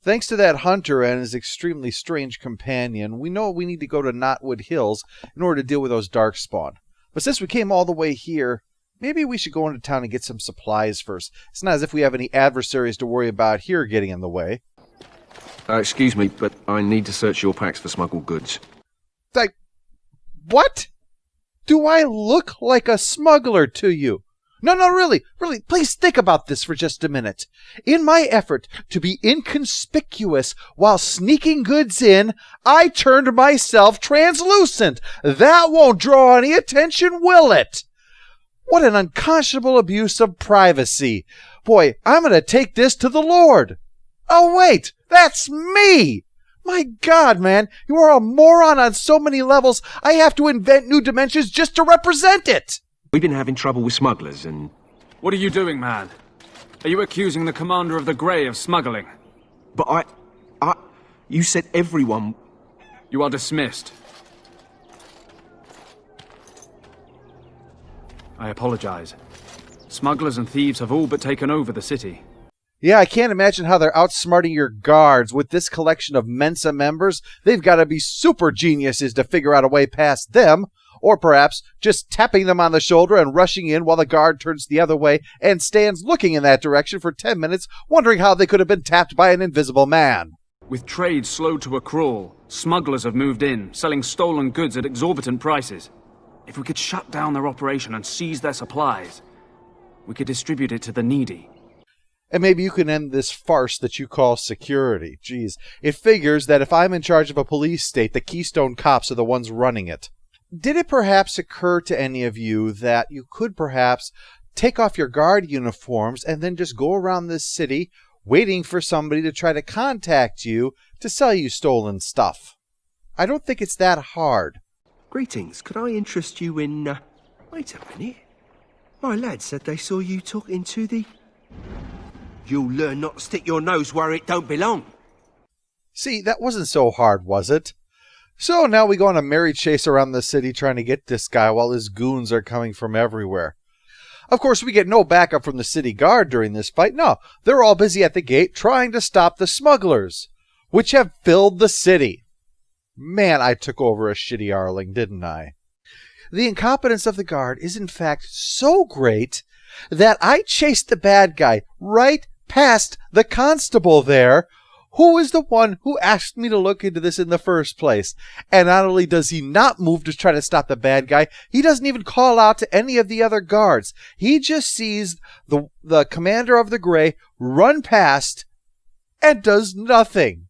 Thanks to that hunter and his extremely strange companion, we know we need to go to Knotwood Hills in order to deal with those darkspawn. But since we came all the way here, maybe we should go into town and get some supplies first. It's not as if we have any adversaries to worry about here getting in the way. Excuse me, but I need to search your packs for smuggled goods. What? Do I look like a smuggler to you? No, really, please think about this for just a minute. In my effort to be inconspicuous while sneaking goods in, I turned myself translucent. That won't draw any attention, will it? What an unconscionable abuse of privacy. Boy, I'm going to take this to the Lord. Oh, wait, that's me. My God, man, you are a moron on so many levels, I have to invent new dimensions just to represent it. We've been having trouble with smugglers and... What are you doing, man? Are you accusing the commander of the Grey of smuggling? But you said everyone... You are dismissed. I apologize. Smugglers and thieves have all but taken over the city. Yeah, I can't imagine how they're outsmarting your guards. With this collection of Mensa members, they've got to be super geniuses to figure out a way past them. Or perhaps just tapping them on the shoulder and rushing in while the guard turns the other way and stands looking in that direction for 10 minutes, wondering how they could have been tapped by an invisible man. With trade slowed to a crawl, smugglers have moved in, selling stolen goods at exorbitant prices. If we could shut down their operation and seize their supplies, we could distribute it to the needy. And maybe you can end this farce that you call security. Geez, it figures that if I'm in charge of a police state, the Keystone Cops are the ones running it. Did it perhaps occur to any of you that you could perhaps take off your guard uniforms and then just go around this city waiting for somebody to try to contact you to sell you stolen stuff? I don't think it's that hard. Greetings, could I interest you in... Wait a minute. My lad said they saw you talking to the... You'll learn not to stick your nose where it don't belong. See, that wasn't so hard, was it? So now we go on a merry chase around the city trying to get this guy while his goons are coming from everywhere. Of course, we get no backup from the city guard during this fight. No, they're all busy at the gate trying to stop the smugglers, which have filled the city. Man, I took over a shitty Arling, didn't I? The incompetence of the guard is in fact so great that I chased the bad guy right past the constable there, who is the one who asked me to look into this in the first place. And not only does he not move to try to stop the bad guy, he doesn't even call out to any of the other guards. He just sees the commander of the Grey run past and does nothing.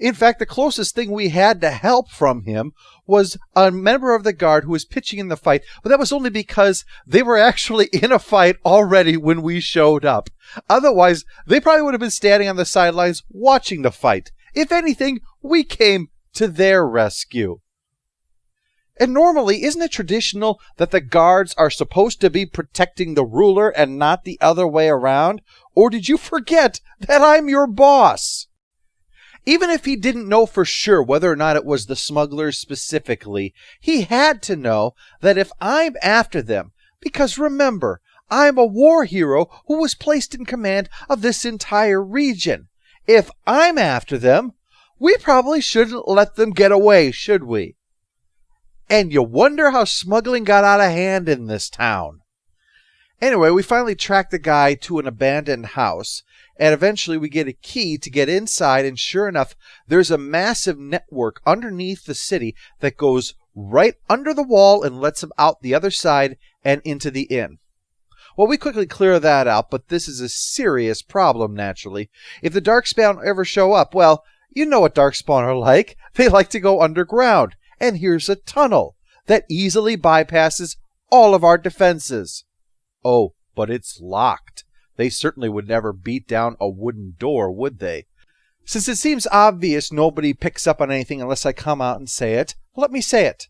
In fact, the closest thing we had to help from him was a member of the guard who was pitching in the fight, but that was only because they were actually in a fight already when we showed up. Otherwise, they probably would have been standing on the sidelines watching the fight. If anything, we came to their rescue. And normally, isn't it traditional that the guards are supposed to be protecting the ruler and not the other way around? Or did you forget that I'm your boss? Even if he didn't know for sure whether or not it was the smugglers specifically, he had to know that if I'm after them, because remember, I'm a war hero who was placed in command of this entire region. If I'm after them, we probably shouldn't let them get away, should we? And you wonder how smuggling got out of hand in this town. Anyway, we finally track the guy to an abandoned house, and eventually we get a key to get inside, and sure enough, there's a massive network underneath the city that goes right under the wall and lets him out the other side and into the inn. Well, we quickly clear that out, but this is a serious problem, naturally. If the Darkspawn ever show up, well, you know what Darkspawn are like. They like to go underground, and here's a tunnel that easily bypasses all of our defenses. Oh, but it's locked. They certainly would never beat down a wooden door, would they? Since it seems obvious nobody picks up on anything unless I come out and say it, let me say it.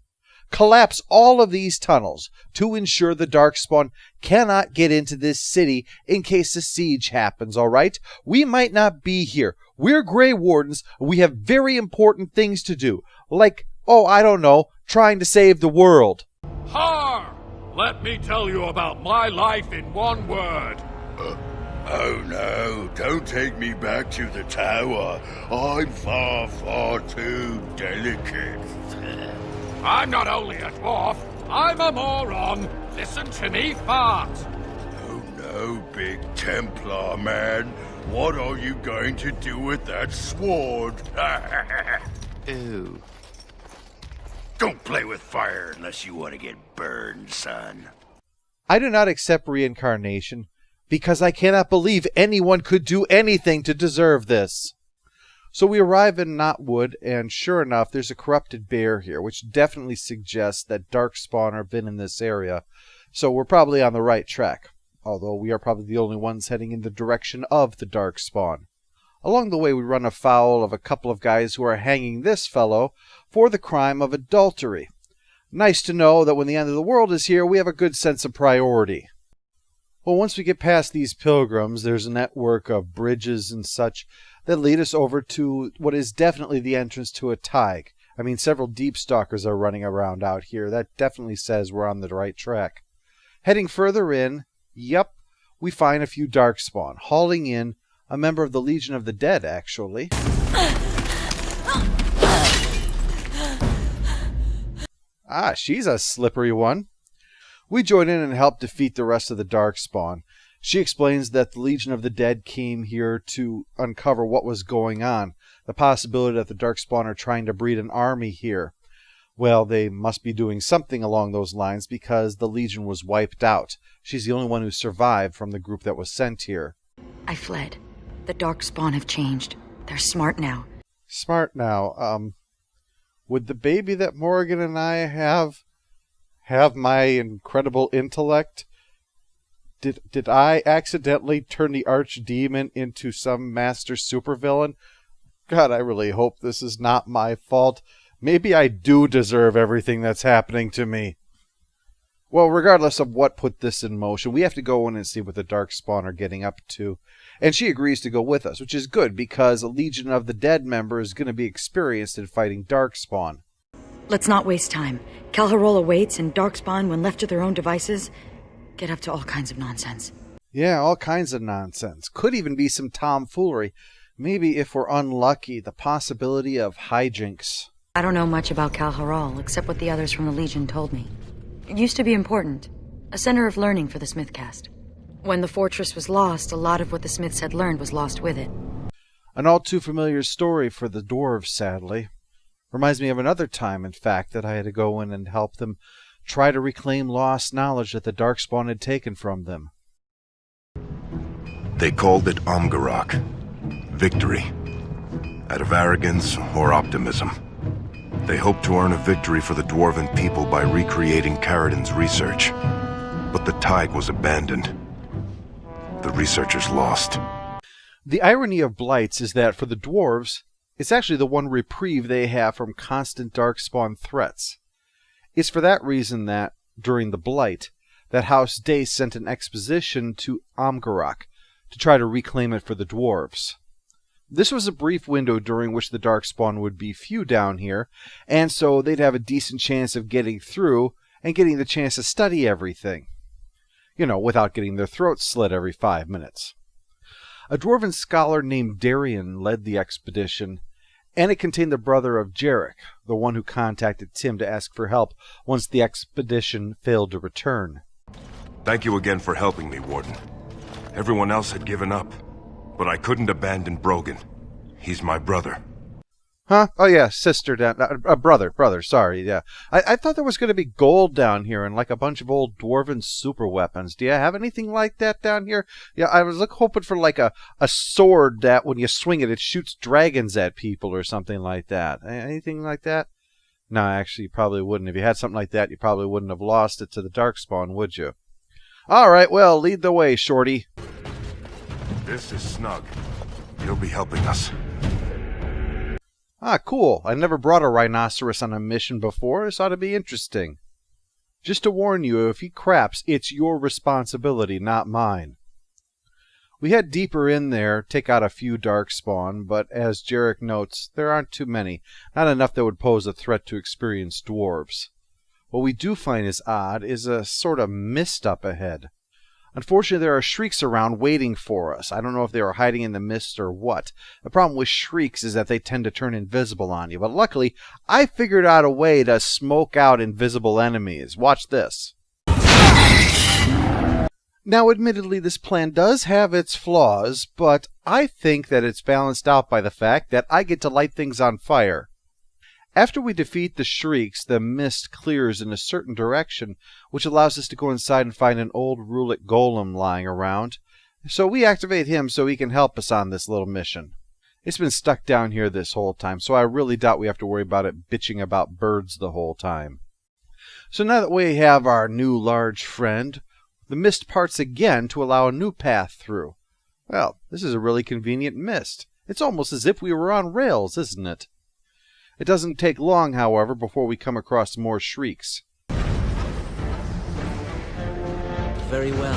Collapse all of these tunnels to ensure the Darkspawn cannot get into this city in case a siege happens, all right? We might not be here. We're Grey Wardens. We have very important things to do. Like, I don't know, trying to save the world. Har! Let me tell you about my life in one word. Oh no, don't take me back to the tower. I'm far, far too delicate. I'm not only a dwarf, I'm a moron. Listen to me fart. Oh no, Big Templar man. What are you going to do with that sword? Ooh. Don't play with fire unless you want to get burned, son. I do not accept reincarnation because I cannot believe anyone could do anything to deserve this. So we arrive in Knotwood, and sure enough, there's a corrupted bear here, which definitely suggests that Darkspawn have been in this area. So we're probably on the right track, although we are probably the only ones heading in the direction of the Darkspawn. Along the way, we run afoul of a couple of guys who are hanging this fellow for the crime of adultery. Nice to know that when the end of the world is here, we have a good sense of priority. Well, once we get past these pilgrims, there's a network of bridges and such that lead us over to what is definitely the entrance to a Tig. I mean, several Deep Stalkers are running around out here. That definitely says we're on the right track. Heading further in, we find a few Darkspawn, hauling in a member of the Legion of the Dead, actually. She's a slippery one. We join in and help defeat the rest of the Darkspawn. She explains that the Legion of the Dead came here to uncover what was going on, the possibility that the Darkspawn are trying to breed an army here. Well, they must be doing something along those lines because the Legion was wiped out. She's the only one who survived from the group that was sent here. I fled. The Darkspawn have changed. They're smart now. Smart now. Would the baby that Morrigan and I have my incredible intellect? Did I accidentally turn the archdemon into some master supervillain? God, I really hope this is not my fault. Maybe I do deserve everything that's happening to me. Well, regardless of what put this in motion, we have to go in and see what the Darkspawn are getting up to. And she agrees to go with us, which is good because a Legion of the Dead member is going to be experienced in fighting Darkspawn. Let's not waste time. Calharola waits, and Darkspawn, when left to their own devices, get up to all kinds of nonsense. Yeah, all kinds of nonsense. Could even be some tomfoolery. Maybe, if we're unlucky, the possibility of hijinks. I don't know much about Calharol, except what the others from the Legion told me. It used to be important. A center of learning for the Smithcast. When the fortress was lost, a lot of what the Smiths had learned was lost with it. An all-too-familiar story for the dwarves, sadly. Reminds me of another time, in fact, that I had to go in and help them try to reclaim lost knowledge that the Darkspawn had taken from them. They called it Omgarok. Victory. Out of arrogance or optimism. They hoped to earn a victory for the Dwarven people by recreating Caridin's research. But the Tig was abandoned. The researchers lost. The irony of Blights is that for the dwarves, it's actually the one reprieve they have from constant Darkspawn threats. It's for that reason that, during the Blight, that House Dace sent an expedition to Omgarok to try to reclaim it for the dwarves. This was a brief window during which the Darkspawn would be few down here, and so they'd have a decent chance of getting through and getting the chance to study everything. Without getting their throats slit every 5 minutes. A dwarven scholar named Darian led the expedition, and it contained the brother of Jarek, the one who contacted Tim to ask for help once the expedition failed to return. Thank you again for helping me, Warden. Everyone else had given up, but I couldn't abandon Brogan. He's my brother. Huh? Oh yeah, sister down, brother, sorry, yeah. I thought there was going to be gold down here and like a bunch of old dwarven super weapons. Do you have anything like that down here? Yeah, I was hoping for like a sword that when you swing it, it shoots dragons at people or something like that. Anything like that? No, actually, you probably wouldn't. If you had something like that, you probably wouldn't have lost it to the Darkspawn, would you? All right, well, lead the way, Shorty. This is Snug. He'll be helping us. Ah, cool. I never brought a rhinoceros on a mission before. This ought to be interesting. Just to warn you, if he craps, it's your responsibility, not mine. We head deeper in there, take out a few darkspawn, but as Jarek notes, there aren't too many, not enough that would pose a threat to experienced dwarves. What we do find is odd is a sort of mist up ahead. Unfortunately, there are shrieks around waiting for us. I don't know if they were hiding in the mist or what. The problem with shrieks is that they tend to turn invisible on you, but luckily, I figured out a way to smoke out invisible enemies. Watch this. Now, admittedly, this plan does have its flaws, but I think that it's balanced out by the fact that I get to light things on fire. After we defeat the shrieks, the mist clears in a certain direction, which allows us to go inside and find an old Rulik golem lying around. So we activate him so he can help us on this little mission. It's been stuck down here this whole time, so I really doubt we have to worry about it bitching about birds the whole time. So now that we have our new large friend, the mist parts again to allow a new path through. Well, this is a really convenient mist. It's almost as if we were on rails, isn't it? It doesn't take long, however, before we come across more shrieks. Very well.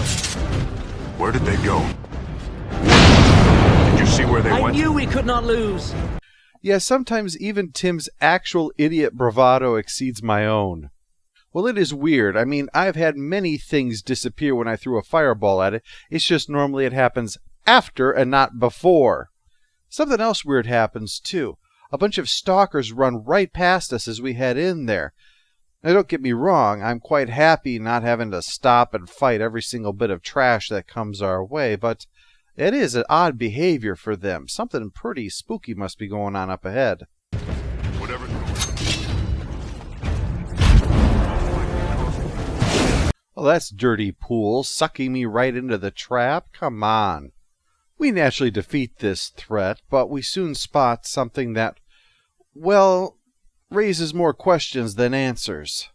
Where did they go? Did you see where they went? I knew we could not lose! Yeah, sometimes even Tim's actual idiot bravado exceeds my own. Well, it is weird. I mean, I've had many things disappear when I threw a fireball at it. It's just normally it happens after and not before. Something else weird happens, too. A bunch of stalkers run right past us as we head in there. Now, don't get me wrong, I'm quite happy not having to stop and fight every single bit of trash that comes our way, but it is an odd behavior for them. Something pretty spooky must be going on up ahead. Whatever. Well, that's Dirty Pool, sucking me right into the trap. Come on. We naturally defeat this threat, but we soon spot something that, well, raises more questions than answers.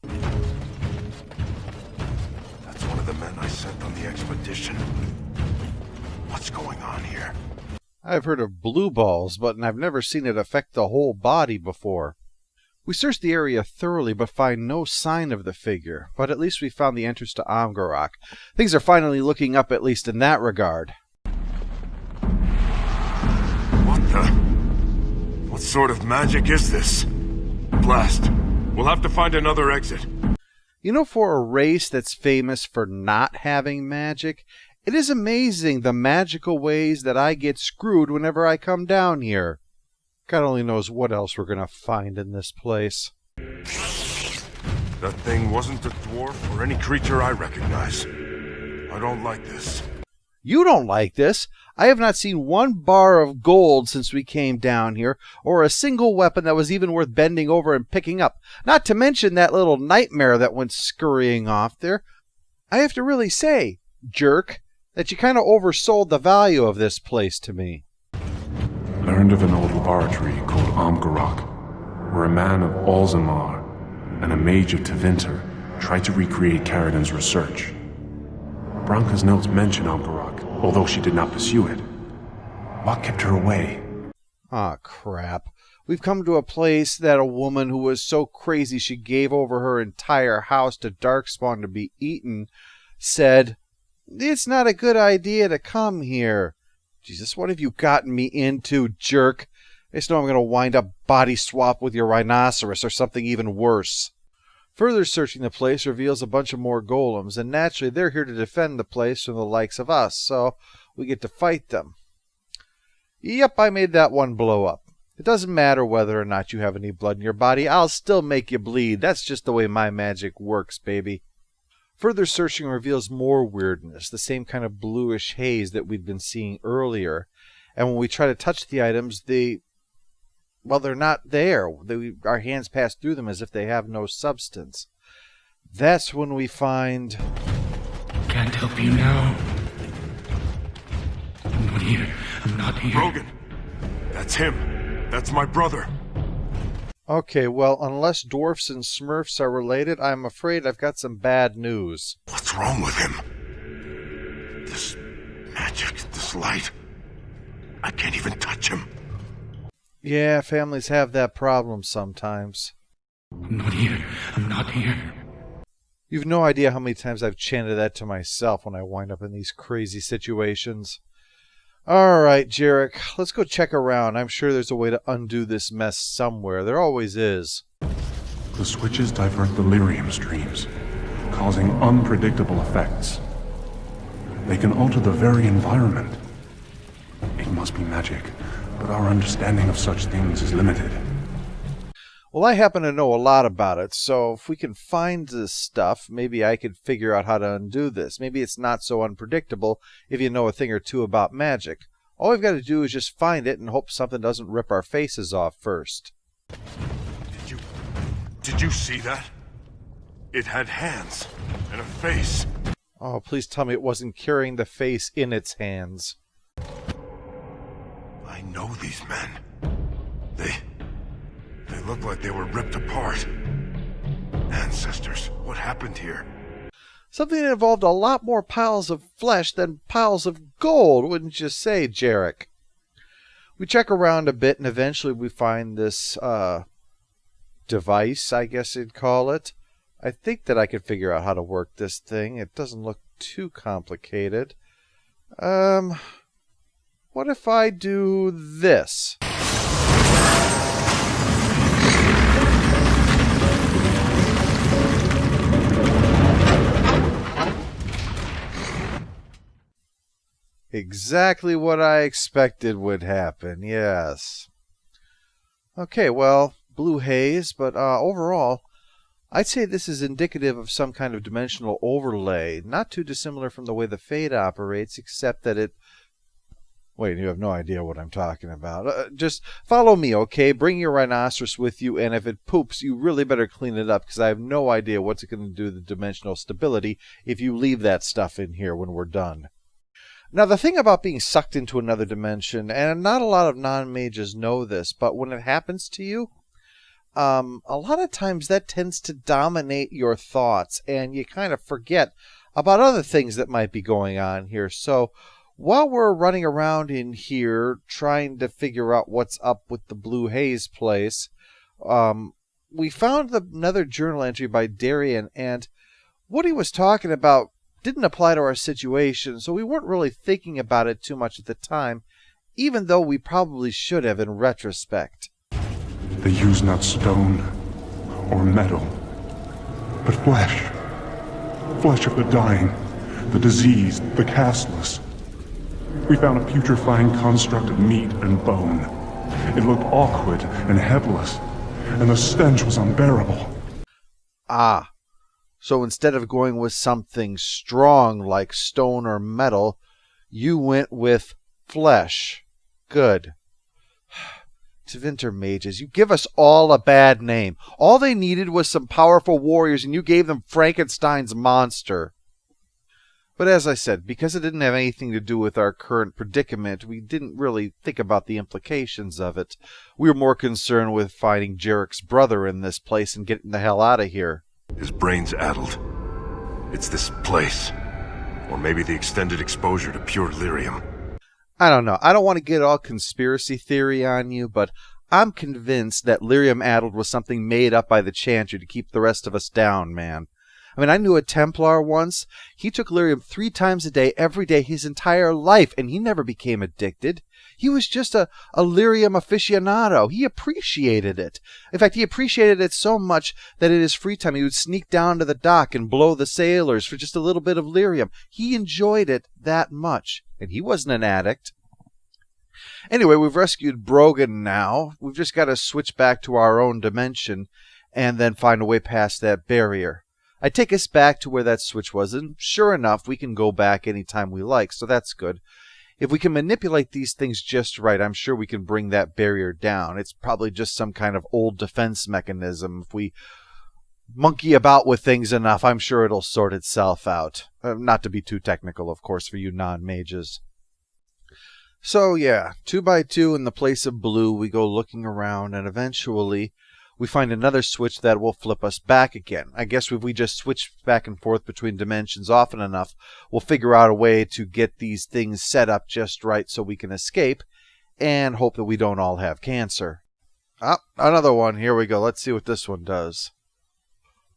That's one of the men I sent on the expedition. What's going on here? I've heard of blue balls, but I've never seen it affect the whole body before. We search the area thoroughly, but find no sign of the figure, but at least we found the entrance to Amgarok. Things are finally looking up, at least in that regard. What sort of magic is this? Blast. We'll have to find another exit. You know, for a race that's famous for not having magic, it is amazing the magical ways that I get screwed whenever I come down here. God only knows what else we're going to find in this place. That thing wasn't a dwarf or any creature I recognize. I don't like this. You don't like this? I have not seen one bar of gold since we came down here, or a single weapon that was even worth bending over and picking up. Not to mention that little nightmare that went scurrying off there. I have to really say, jerk, that you kind of oversold the value of this place to me. Learned of an old laboratory called Amgarok, where a man of Alzamar and a mage of Tevinter tried to recreate Caridin's research. Branka's notes mention Amgarok, although she did not pursue it. What kept her away? Ah, crap. We've come to a place that a woman who was so crazy she gave over her entire house to Darkspawn to be eaten said, "It's not a good idea to come here." Jesus, what have you gotten me into, jerk? I just know I'm going to wind up body swap with your rhinoceros or something even worse. Further searching the place reveals a bunch of more golems, and naturally they're here to defend the place from the likes of us, so we get to fight them. Yep, I made that one blow up. It doesn't matter whether or not you have any blood in your body, I'll still make you bleed. That's just the way my magic works, baby. Further searching reveals more weirdness, the same kind of bluish haze that we'd been seeing earlier. And when we try to touch the items, they're not there. Our hands pass through them as if they have no substance. That's when we find... Can't help you now. I'm not here. I'm not here. Rogan! That's him. That's my brother. Okay, well, unless dwarfs and smurfs are related, I'm afraid I've got some bad news. What's wrong with him? This magic, this light. I can't even touch him. Yeah, families have that problem sometimes. I'm not here. I'm not here. You've no idea how many times I've chanted that to myself when I wind up in these crazy situations. All right, Jarek, let's go check around. I'm sure there's a way to undo this mess somewhere. There always is. The switches divert the lyrium streams, causing unpredictable effects. They can alter the very environment. It must be magic, but our understanding of such things is limited. Well, I happen to know a lot about it, so if we can find this stuff, maybe I could figure out how to undo this. Maybe it's not so unpredictable if you know a thing or two about magic. All we've got to do is just find it and hope something doesn't rip our faces off first. Did you see that? It had hands and a face. Oh, please tell me it wasn't carrying the face in its hands. I know these men. They look like they were ripped apart. Ancestors, what happened here? Something that involved a lot more piles of flesh than piles of gold, wouldn't you say, Jarek? We check around a bit, and eventually we find this device, I guess you'd call it. I think that I could figure out how to work this thing. It doesn't look too complicated. What if I do this? Exactly what I expected would happen, yes. Okay, well, blue haze, but overall, I'd say this is indicative of some kind of dimensional overlay, not too dissimilar from the way the Fade operates, except that it... Wait, you have no idea what I'm talking about. Just follow me, okay? Bring your rhinoceros with you, and if it poops, you really better clean it up, because I have no idea what's it going to do to the dimensional stability if you leave that stuff in here when we're done. Now, the thing about being sucked into another dimension, and not a lot of non-mages know this, but when it happens to you, a lot of times that tends to dominate your thoughts, and you kind of forget about other things that might be going on here. So, while we're running around in here trying to figure out what's up with the Blue Haze place, we found another journal entry by Darian, and what he was talking about didn't apply to our situation, so we weren't really thinking about it too much at the time, even though we probably should have in retrospect. They use not stone or metal, but flesh. Flesh of the dying, the diseased, the castless. We found a putrefying construct of meat and bone. It looked awkward and headless, and the stench was unbearable. Ah. So instead of going with something strong like stone or metal, you went with flesh. Good. Tevinter mages, you give us all a bad name. All they needed was some powerful warriors, and you gave them Frankenstein's monster. But as I said, because it didn't have anything to do with our current predicament, we didn't really think about the implications of it. We were more concerned with finding Jarek's brother in this place and getting the hell out of here. His brain's addled. It's this place. Or maybe the extended exposure to pure lyrium. I don't know. I don't want to get all conspiracy theory on you, but I'm convinced that lyrium-addled was something made up by the Chantry to keep the rest of us down, man. I mean, I knew a Templar once. He took lyrium 3 times a day, every day, his entire life, and he never became addicted. He was just a lyrium aficionado. He appreciated it. In fact, he appreciated it so much that in his free time he would sneak down to the dock and blow the sailors for just a little bit of lyrium. He enjoyed it that much, and he wasn't an addict. Anyway, we've rescued Brogan now. We've just got to switch back to our own dimension and then find a way past that barrier. I take us back to where that switch was, and sure enough, we can go back anytime we like, so that's good. If we can manipulate these things just right, I'm sure we can bring that barrier down. It's probably just some kind of old defense mechanism. If we monkey about with things enough, I'm sure it'll sort itself out. Not to be too technical, of course, for you non-mages. So yeah, 2 by 2 in the place of blue, we go looking around, and eventually we find another switch that will flip us back again. I guess if we just switch back and forth between dimensions often enough, we'll figure out a way to get these things set up just right so we can escape. and hope that we don't all have cancer. Ah, another one. Here we go. Let's see what this one does.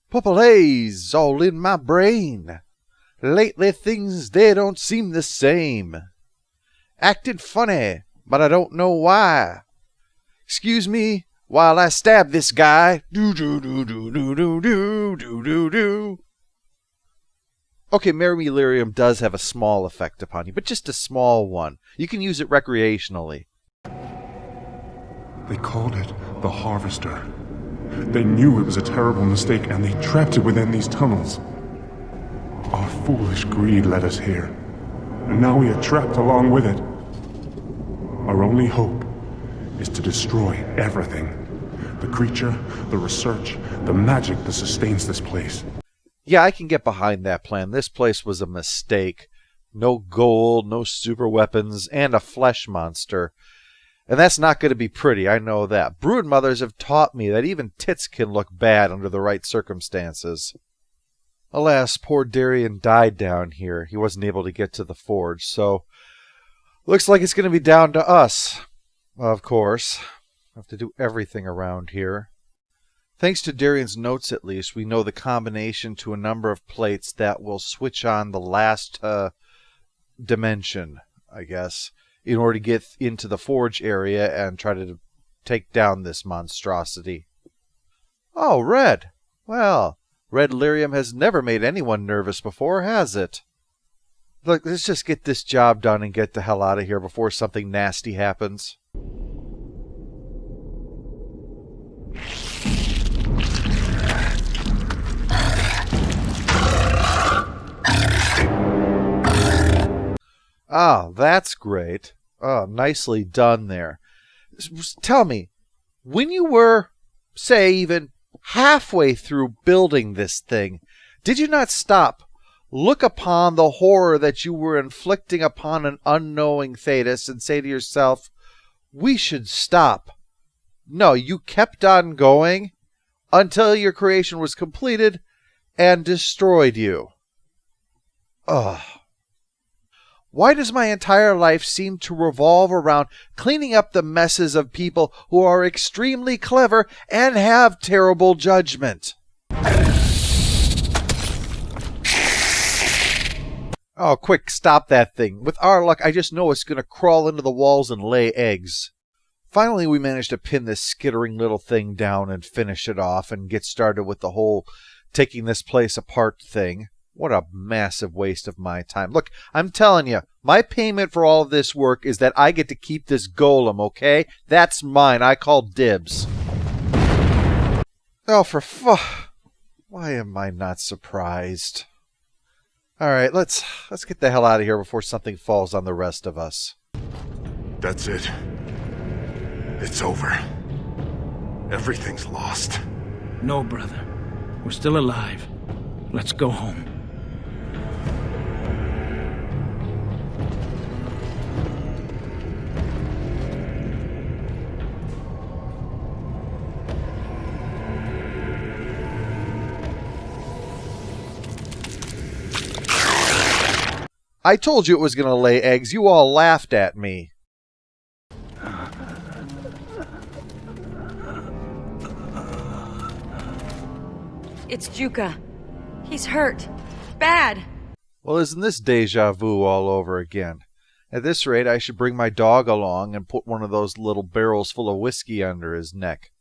Purple's all in my brain. Lately things, they don't seem the same. Acted funny, but I don't know why. Excuse me while I stab this guy. Do-do-do-do-do-do-do-do-do. Okay, Merimilirium does have a small effect upon you, but just a small one. You can use it recreationally. They called it the Harvester. They knew it was a terrible mistake, and they trapped it within these tunnels. Our foolish greed led us here, and now we are trapped along with it. Our only hope is to destroy everything. The creature, the research, the magic that sustains this place. Yeah, I can get behind that plan. This place was a mistake. No gold, no super weapons, and a flesh monster. And that's not going to be pretty, I know that. Broodmothers have taught me that even tits can look bad under the right circumstances. Alas, poor Darian died down here. He wasn't able to get to the forge, so looks like it's going to be down to us. Of course. Have to do everything around here. Thanks to Darian's notes, at least, we know the combination to a number of plates that will switch on the last dimension, I guess, in order to get into the forge area and try to take down this monstrosity. Oh, red. Well, red lyrium has never made anyone nervous before, has it? Look, let's just get this job done and get the hell out of here before something nasty happens. Ah, that's great. Oh, nicely done there. Tell me, when you were, say, even halfway through building this thing, did you not stop, look upon the horror that you were inflicting upon an unknowing Thetis, and say to yourself, we should stop? No, you kept on going until your creation was completed and destroyed you. Ugh. Why does my entire life seem to revolve around cleaning up the messes of people who are extremely clever and have terrible judgment? Oh, quick, stop that thing. With our luck, I just know it's going to crawl into the walls and lay eggs. Finally, we managed to pin this skittering little thing down and finish it off and get started with the whole taking this place apart thing. What a massive waste of my time. Look, I'm telling you, my payment for all of this work is that I get to keep this golem, okay? That's mine. I call dibs. Oh, why am I not surprised? All right, let's get the hell out of here before something falls on the rest of us. That's it. It's over. Everything's lost. No, brother. We're still alive. Let's go home. I told you it was going to lay eggs. You all laughed at me. It's Juka. He's hurt. Bad. Well, isn't this deja vu all over again? At this rate, I should bring my dog along and put one of those little barrels full of whiskey under his neck.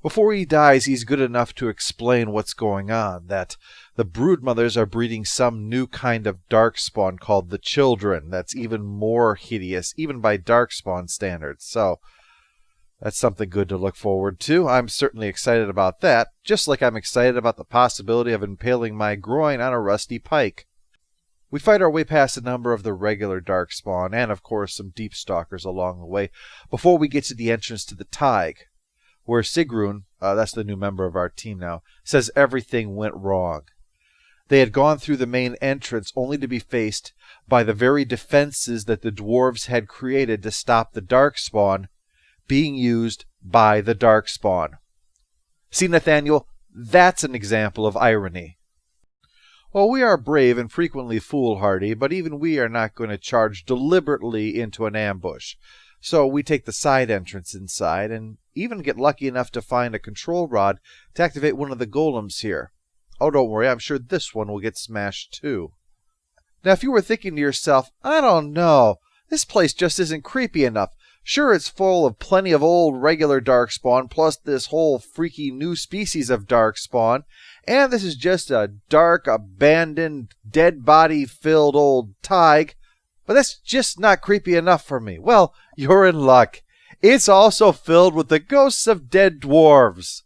Before he dies, he's good enough to explain what's going on, that the broodmothers are breeding some new kind of darkspawn called the Children that's even more hideous, even by darkspawn standards. So, that's something good to look forward to. I'm certainly excited about that, just like I'm excited about the possibility of impaling my groin on a rusty pike. We fight our way past a number of the regular darkspawn, and of course some deep stalkers along the way, before we get to the entrance to the Tig, where Sigrun, that's the new member of our team now, says everything went wrong. They had gone through the main entrance only to be faced by the very defenses that the dwarves had created to stop the darkspawn being used by the darkspawn. See, Nathaniel, that's an example of irony. Well, we are brave and frequently foolhardy, but even we are not going to charge deliberately into an ambush. So we take the side entrance inside and even get lucky enough to find a control rod to activate one of the golems here. Oh, don't worry, I'm sure this one will get smashed too. Now, if you were thinking to yourself, I don't know, this place just isn't creepy enough. Sure, it's full of plenty of old regular darkspawn, plus this whole freaky new species of darkspawn, and this is just a dark, abandoned, dead body-filled old Tig, but that's just not creepy enough for me. Well, you're in luck. It's also filled with the ghosts of dead dwarves.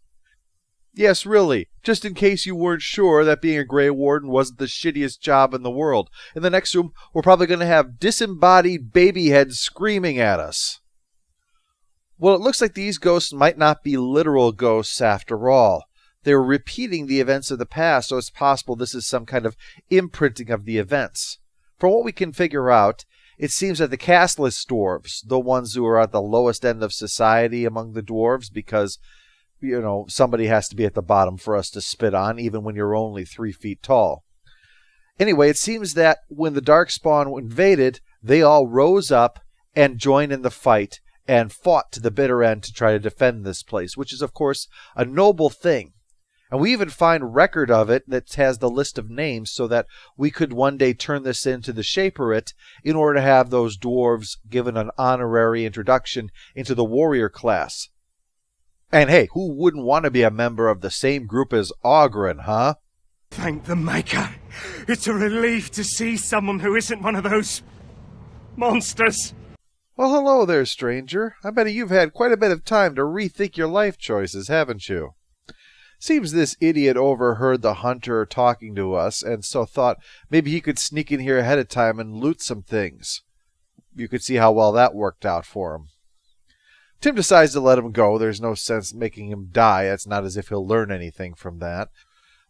Yes, really, just in case you weren't sure that being a Grey Warden wasn't the shittiest job in the world. In the next room, we're probably going to have disembodied baby heads screaming at us. Well, it looks like these ghosts might not be literal ghosts after all. They're repeating the events of the past, so it's possible this is some kind of imprinting of the events. From what we can figure out, it seems that the castless dwarves, the ones who are at the lowest end of society among the dwarves, because, you know, somebody has to be at the bottom for us to spit on, even when you're only 3 feet tall. Anyway, it seems that when the Darkspawn invaded, they all rose up and joined in the fight and fought to the bitter end to try to defend this place, which is, of course, a noble thing. And we even find record of it that has the list of names so that we could one day turn this into the Shaperate in order to have those dwarves given an honorary introduction into the warrior class. And hey, who wouldn't want to be a member of the same group as Oghren, huh? Thank the Maker. It's a relief to see someone who isn't one of those monsters. Well, hello there, stranger. I bet you've had quite a bit of time to rethink your life choices, haven't you? Seems this idiot overheard the hunter talking to us, and so thought maybe he could sneak in here ahead of time and loot some things. You could see how well that worked out for him. Tim decides to let him go. There's no sense making him die. It's not as if he'll learn anything from that.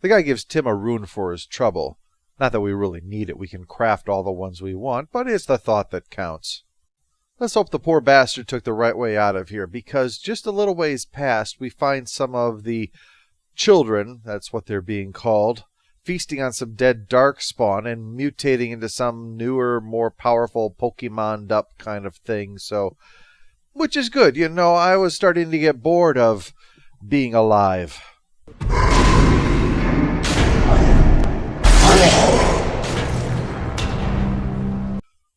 The guy gives Tim a rune for his trouble. Not that we really need it. We can craft all the ones we want, but it's the thought that counts. Let's hope the poor bastard took the right way out of here, because just a little ways past, we find some of the children, that's what they're being called, feasting on some dead darkspawn and mutating into some newer, more powerful Pokemon'd up kind of thing, so, which is good. You know, I was starting to get bored of being alive.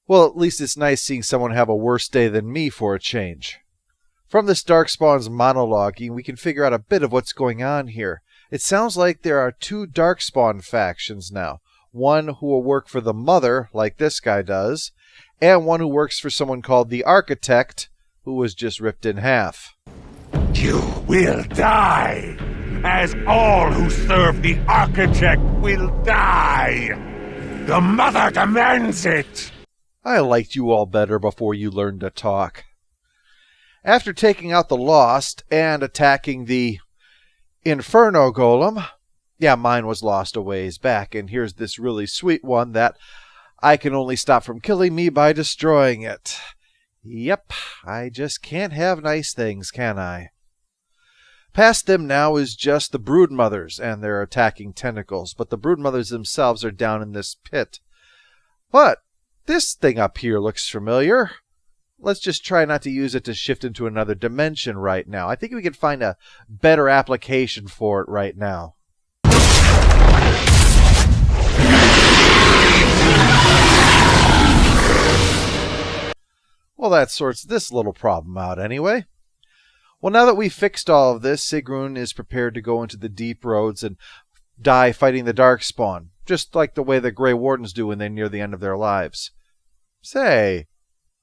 Well, at least it's nice seeing someone have a worse day than me for a change. From this Darkspawn's monologuing, we can figure out a bit of what's going on here. It sounds like there are 2 Darkspawn factions now. One who will work for the Mother, like this guy does, and one who works for someone called the Architect, who was just ripped in half. You will die, as all who serve the Architect will die. The Mother demands it. I liked you all better before you learned to talk. After taking out the Lost and attacking the Inferno Golem, yeah, mine was lost a ways back, and here's this really sweet one that I can only stop from killing me by destroying it. Yep, I just can't have nice things, can I? Past them now is just the Broodmothers and their attacking tentacles, but the Broodmothers themselves are down in this pit. But this thing up here looks familiar. Let's just try not to use it to shift into another dimension right now. I think we can find a better application for it right now. Well, that sorts this little problem out anyway. Well, now that we've fixed all of this, Sigrun is prepared to go into the deep roads and die fighting the Darkspawn, just like the way the Grey Wardens do when they're near the end of their lives. Say,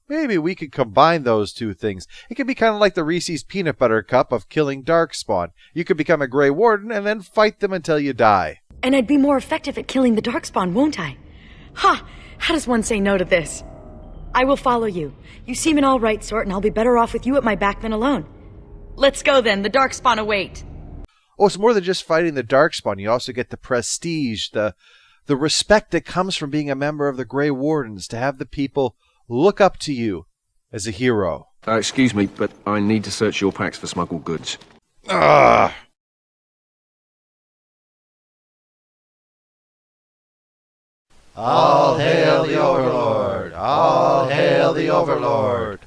maybe we could combine those two things. It could be kind of like the Reese's Peanut Butter Cup of killing Darkspawn. You could become a Grey Warden and then fight them until you die. And I'd be more effective at killing the Darkspawn, won't I? Ha! How does one say no to this? I will follow you. You seem an all-right sort, and I'll be better off with you at my back than alone. Let's go then. The Darkspawn await. Oh, it's more than just fighting the Darkspawn. You also get the prestige, the respect that comes from being a member of the Grey Wardens, to have the people look up to you as a hero. Excuse me, but I need to search your packs for smuggled goods. Ugh. All hail the Overlord! All hail the Overlord!